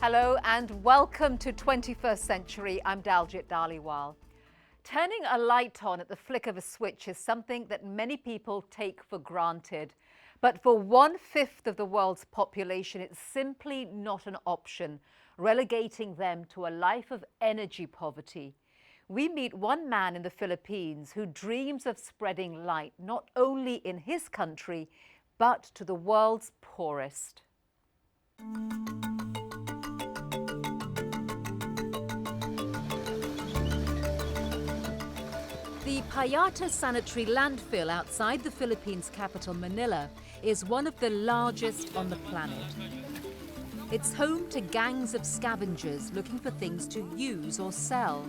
Hello and welcome to 21st Century. I'm Daljit Dhaliwal. Turning a light on at the flick of a switch is something that many people take for granted. But for 1/5 of the world's population, it's simply not an option, relegating them to a life of energy poverty. We meet one man in the Philippines who dreams of spreading light not only in his country, but to the world's poorest. The Payata Sanitary Landfill outside the Philippines' capital, Manila, is one of the largest on the planet. It's home to gangs of scavengers looking for things to use or sell.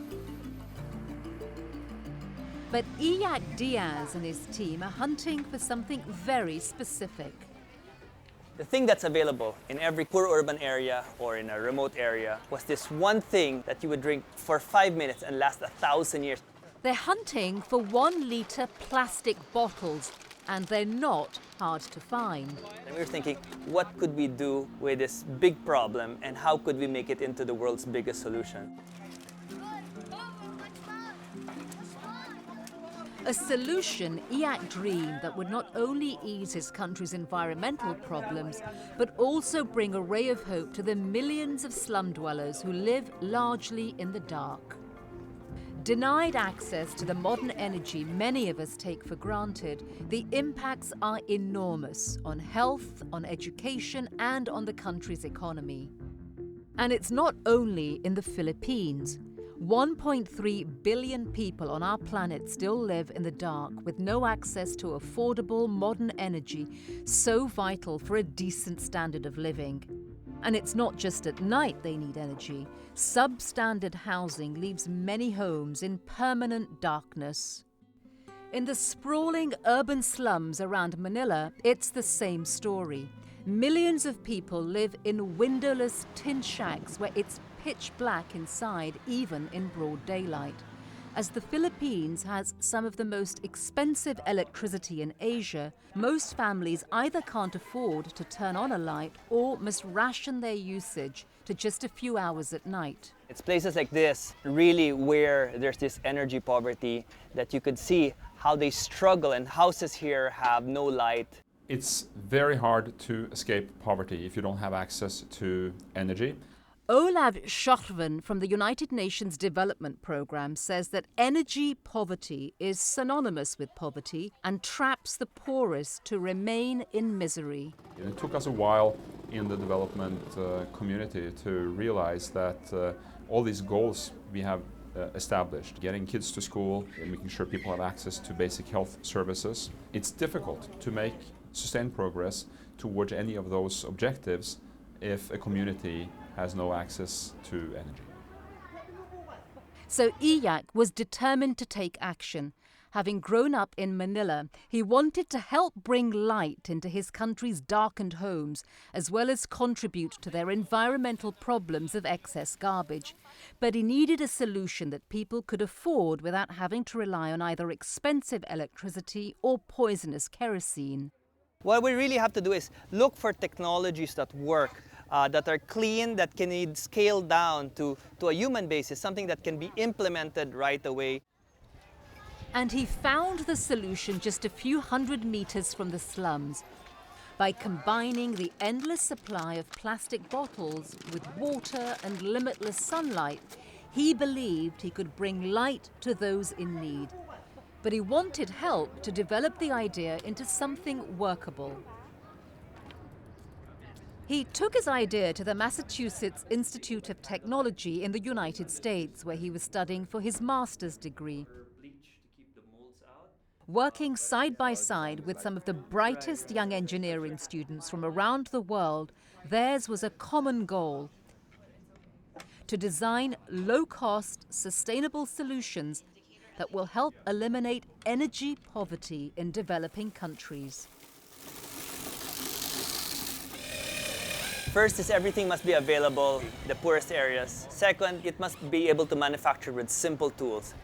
But Iyak Diaz and his team are hunting for something very specific. The thing that's available in every poor urban area or in a remote area was this one thing that you would drink for 5 minutes and last 1,000 years. They're hunting for 1-litre plastic bottles, and they're not hard to find. And we were thinking, what could we do with this big problem and how could we make it into the world's biggest solution? A solution Iyak dreamed that would not only ease his country's environmental problems, but also bring a ray of hope to the millions of slum dwellers who live largely in the dark. Denied access to the modern energy many of us take for granted, the impacts are enormous on health, on education, and on the country's economy. And it's not only in the Philippines. 1.3 billion people on our planet still live in the dark with no access to affordable modern energy so vital for a decent standard of living. And it's not just at night they need energy. Substandard housing leaves many homes in permanent darkness. In the sprawling urban slums around Manila, it's the same story. Millions of people live in windowless tin shacks where it's pitch black inside, even in broad daylight. As the Philippines has some of the most expensive electricity in Asia, most families either can't afford to turn on a light or must ration their usage to just a few hours at night. It's places like this, really, where there's this energy poverty that you could see how they struggle, and houses here have no light. It's very hard to escape poverty if you don't have access to energy. Olav Schorven from the United Nations Development Programme says that energy poverty is synonymous with poverty and traps the poorest to remain in misery. It took us a while in the development community to realize that all these goals we have established, getting kids to school and making sure people have access to basic health services, it's difficult to make sustained progress towards any of those objectives if a community has no access to energy. So Iyak was determined to take action. Having grown up in Manila, he wanted to help bring light into his country's darkened homes, as well as contribute to their environmental problems of excess garbage. But he needed a solution that people could afford without having to rely on either expensive electricity or poisonous kerosene. What we really have to do is look for technologies that work, that are clean, that can be scaled down to a human basis, something that can be implemented right away. And he found the solution just a few hundred meters from the slums. By combining the endless supply of plastic bottles with water and limitless sunlight, he believed he could bring light to those in need. But he wanted help to develop the idea into something workable. He took his idea to the Massachusetts Institute of Technology in the United States, where he was studying for his master's degree. Working side by side with some of the brightest young engineering students from around the world, theirs was a common goal: to design low-cost, sustainable solutions that will help eliminate energy poverty in developing countries. First is everything must be available in the poorest areas. Second, it must be able to manufacture with simple tools.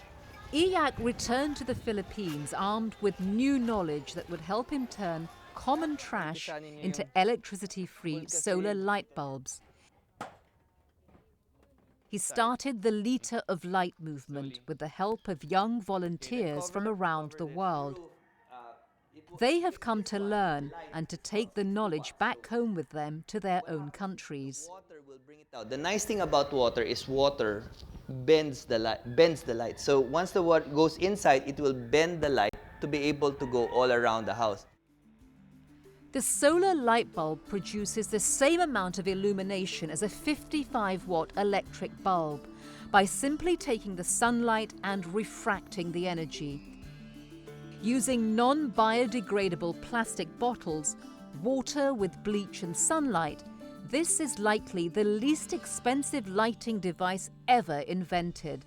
Iyak returned to the Philippines armed with new knowledge that would help him turn common trash into electricity-free solar light bulbs. he started the Liter of Light movement with the help of young volunteers from around the world. They have come to learn and to take the knowledge back home with them to their own countries. Water will bring it out. The nice thing about water is water bends the light. So once the water goes inside, it will bend the light to be able to go all around the house. The solar light bulb produces the same amount of illumination as a 55-watt electric bulb by simply taking the sunlight and refracting the energy. Using non-biodegradable plastic bottles, water with bleach and sunlight, this is likely the least expensive lighting device ever invented.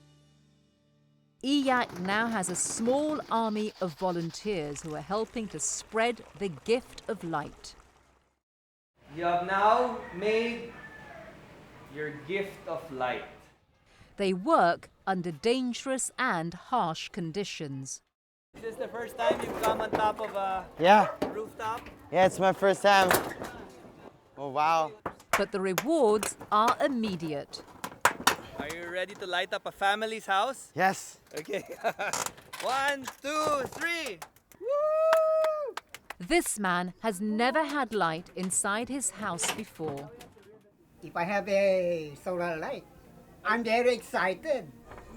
EYAC now has a small army of volunteers who are helping to spread the gift of light. You have now made your gift of light. They work under dangerous and harsh conditions. Is this the first time you've come on top of a rooftop? Yeah, it's my first time. Oh, wow. But the rewards are immediate. Are you ready to light up a family's house? Yes. Okay. 1, 2, 3. Woo! This man has never had light inside his house before. If I have a solar light, I'm very excited.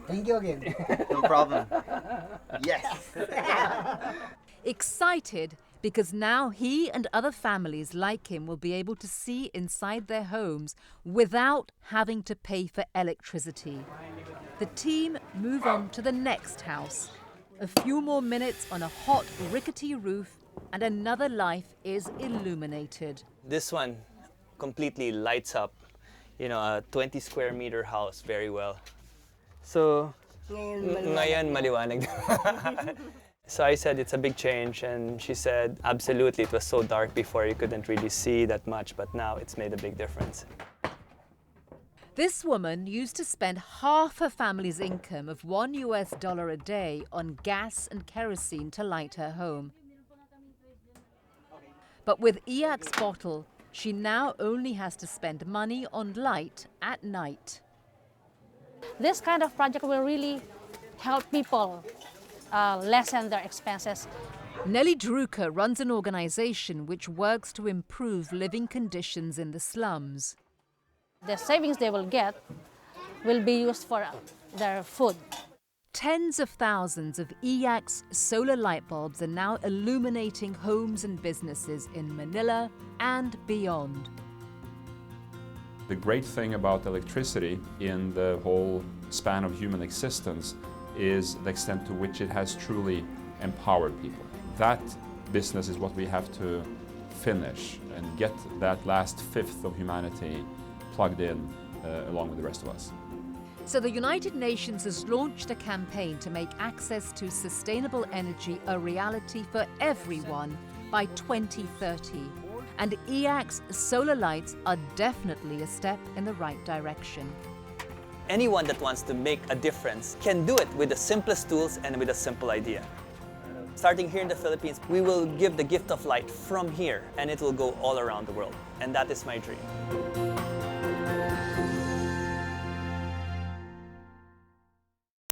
Thank you again. No problem. Yes. Excited because now he and other families like him will be able to see inside their homes without having to pay for electricity. The team move on to the next house. A few more minutes on a hot, rickety roof and another life is illuminated. This one completely lights up, a 20 square meter house very well. So, ngayon maliwanag. So I said it's a big change, and she said absolutely, it was so dark before you couldn't really see that much, but now it's made a big difference. This woman used to spend half her family's income of $1 a day on gas and kerosene to light her home. But with EYAC's bottle, she now only has to spend money on light at night. This kind of project will really help people lessen their expenses. Nelly Drucker runs an organization which works to improve living conditions in the slums. The savings they will get will be used for their food. Tens of thousands of EYAC's solar light bulbs are now illuminating homes and businesses in Manila and beyond. The great thing about electricity in the whole span of human existence is the extent to which it has truly empowered people. That business is what we have to finish and get that last fifth of humanity plugged in along with the rest of us. So the United Nations has launched a campaign to make access to sustainable energy a reality for everyone by 2030. And EYAC's solar lights are definitely a step in the right direction. Anyone that wants to make a difference can do it with the simplest tools and with a simple idea. Starting here in the Philippines, we will give the gift of light from here, and it will go all around the world. And that is my dream.